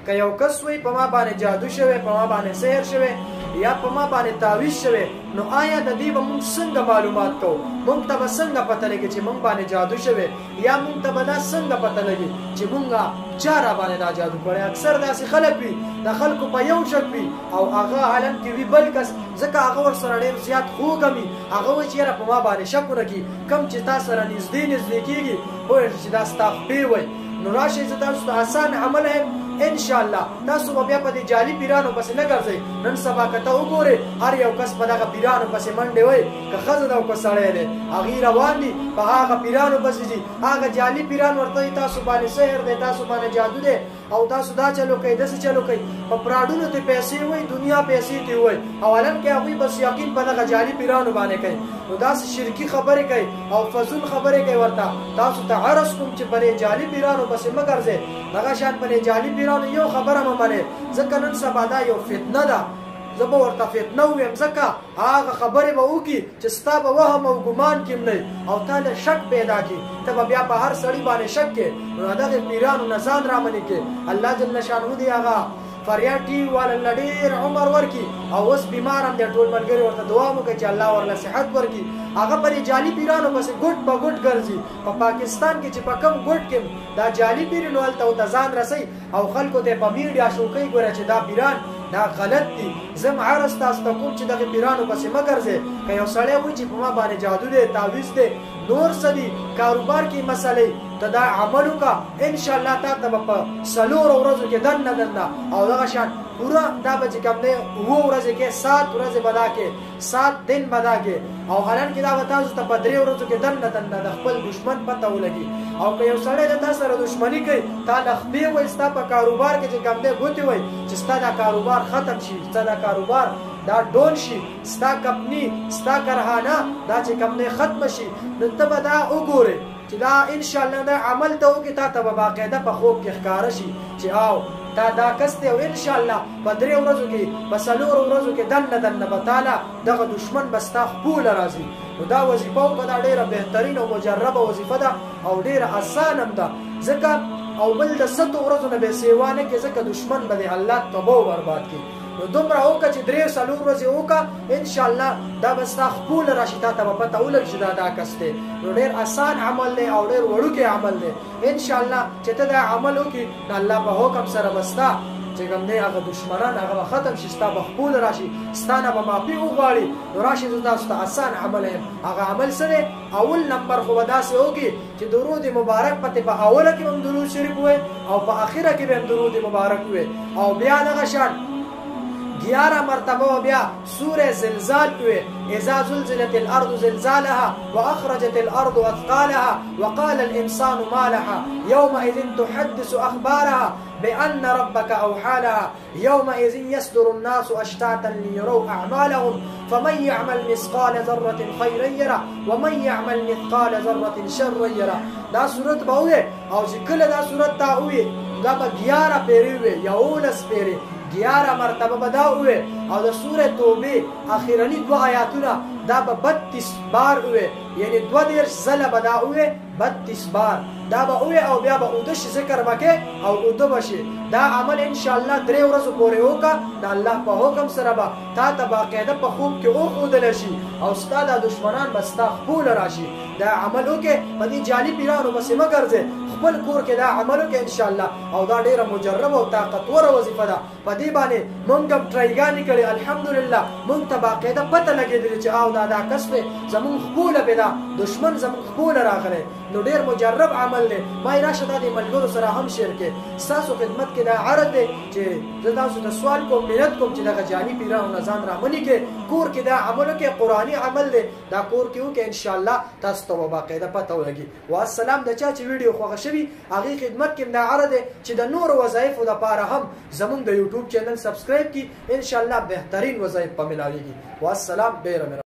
که یو کس وي په ما باندې جادو شوی، په ما باندې سحر شوی یا په ما باندې تعویذ شوی، نو آیا د دې به موږ څنګه معلومات کوو؟ موږ ته به څنګه پته لګي چې موږ باندې جادو شوی، یا موږ ته به دا څنګه پته لګي چې موږ چا را باندې دا جادو کړی؟ اکثر داسې خلک وي د خلکو په یو شک وي او هغه حالم کې وي بل کس، ځکه هغه ورسره ډېر زیات خوږه وي. هغه وایي چې یاره په ما باندې شک ونه کړي، کوم چې تا سره نږدې کېږي پوهېږي چې دا ستا خپې وایي. نو راشئ زه تاسو ته آسان عمل یم انشاءالله. تاسو به بیا په دې جعلي پیرانو پسې نه ګرځئ. نن سبا که ته وګورې هر یو کس په دغه پیرانو پسې منډې وایي، که ښځه ده او که سړی دی، هغې روان دي په هغه پیرانو پسې ځي. هغه جعلي پیران ورته وایي تاسو باندې سحر دی، تاسو باندې جادو دی او تاسو دا چلو کوئ داسې چلو کوئ. په پراډونو ته پیسې وایي، دنیا پیسې ته وایي، او حالم کې هغوی بس یقین په دغه جعلي پیرانو باندې کوي. نو داسې شرکي خبرې کوي او فضول خبرې کوي. ورته تاسو ته عرض کوم چې په دې جعلي پیرانو پسې مه ګرځئ. دغه شان په دې جعلي پیرانو یو خبره مه منئ، ځکه نن سبا دا یو فتنه ده. زه به ورته فتنه ووایم، ځکه هغه خبرې به وکړي چې ستا به وهم او ګمان کې هم نه او تا له شک پیدا کړي. ته به بیا په هر سړي باندې شک کې. نو دغې پیرانو نه ځان رامنې کې. الله جل شانه دې هغه فریاد ټي والا ډېر عمر ورکړي او اوس بیمار هم دی. ټول ملګري ورته دعا وکړي چې الله ورله صحت ورکړي. هغه په دې جعلي پیرانو پسې ګوټ په ګوټ ګرځي. په پاکستان کې چې په کوم ګوټ کې دا جعلي پیر نو هلته ورته ځان رسوي او خلکو ته په میډیا شو کوي ګوره چې دا پیران دا غلط دي. زه م عرض تاسو ته کوم چې دغې پیرانو پسې مه ګرځئ. که یو سړی وایي چې په ما باندې جادو دی، تعویذ دی، نور څه دي، کاروبار کې مسلې، ته دا عمل وکړه انشاءالله تا ته به په 4 ورځو کې دننه او دغه شان پورا دا به چې کوم دی 7 ورځې کې 7 ورځې به دا کې 7 دن به دا کې او حالان کې دا به تاسو ته په 3 ورځو کې دننه د خپل دشمن پته ولګي. او که یو سړی د تا سره دشمني کوي، تا له خپې وایي ستا په کاروبار کې چې کوم دی ګوتې وایي چې ستا دا کاروبار ختم شي، ستا دا کاروبار دا ډون شي، ستا کمپني ستا کرهانه دا چې کوم دی ختم شي، نو ته به دا وګورې چې دا انشاءالله دا عمل ته وکړې. تا ته به باقاعده په خوب کې ښکاره شي چې او تا دا کس دی او انشاءالله په 3 ورځو کې په 4 ورځو کې دننه به تاله دغه دشمن به ستا خپوله راځي. نو دا وظیفه وکړه، دا ډېره بهترین او مجربه وظیفه ده او ډېره اسانه هم ده. ځکه او بل د 7 ورځو نه به سیوا نه کړي، ځکه دشمن به د الله تباه او برباد کړي. نو دومره وکړه چې 3-4 ورځې وکړه انشاءالله دا به ستا خپوله راشي، تا ته به پته ولګي چې دا کس دی. نو ډېر اسان عمل دی او ډېر وړوکی عمل دی. انشاءالله چې ته دا عمل وکړي نو الله په حکم سره به ستا چې کوم دی هغه دشمنان هغه به ختم شي، ستا به خپوله راشي، ستا نه به معافي وغواړي. نو راشئ زه تاسو ته اسان عمل یم. هغه عمل څه دی؟ اول نمبر خو به داسې وکړي چې درود مبارک پتې په اوله کې به هم درود شریف ووایي او په اخره کې به هم درود مبارک ووایي او بیا دغه شان 11 مرتبه بیا سوره زلزال ہوئے اذا زلزلت الارض زلزالها واخرجت الارض اثقالها وقال الانسان ما لها يومئذ تحدث اخبارها بان ربك اوحى لها يومئذ يصدر الناس اشتاتا ليروا اعمالهم فمن يعمل مثقال ذره خيرا يره ومن يعمل مثقال ذره شرا يره. دا سورت به وي او چې کله دا سورت تا وي دا به 11 پیری وي یا 19 پیری 11 مرتبه به دا وي او د سوره توبه اخیرنی 2 آیاتونه دا به 32 بار وي، یعنی 2 ځله به دا وي 32 بار دا به وي او بیا به اودش ذکر وکړي او اوده بشي. دا عمل انشاءالله 3 ورځې پورې وکړه، د الله په حکم سره به تا ته باقاعده په خوب کې وښودلی شي او ستا دا دشمنان به ستا خپوله راشي. دا عمل وکړې، په دې جعلي پیرانو پسې مه ګرځې، خپل کور کې دا عمل وکړې انشاءالله او دا ډېره مجربه او طاقتوره وظیفه ده. په دې باندې موږ هم ټرایګانې کړې، الحمدلله موږ ته باقاعده پته لګېدلې چې او دا کس دی زمونږ خپوله پې ده، دشمن زمونږ خپوله راغلی. نو ډېر مجرب عمل دی. ما یې راشه دا د ملګرو سره هم شیر کې. ستاسو خدمت کې دا عرض دی چې زه تاسو ته سوال کوم، منت کوم چې دغه جعلي پیرانو نه ځان رامنې کې، کور کې دا عمل وکړې، قرآني عمل دی، دا کور کې وکړې انشاءالله تاسو ته به باقاعده پته ولګي. والسلام. د چا چې ویډیو خوښه شوي هغې خدمت کې دا عرض دی چې د نورو وظایفو لپاره هم زمونږ د یوټیوب چینل سبسکرایب کړي، انشاءالله بهترین وظایف به ملاویږي. والسلام. ډېره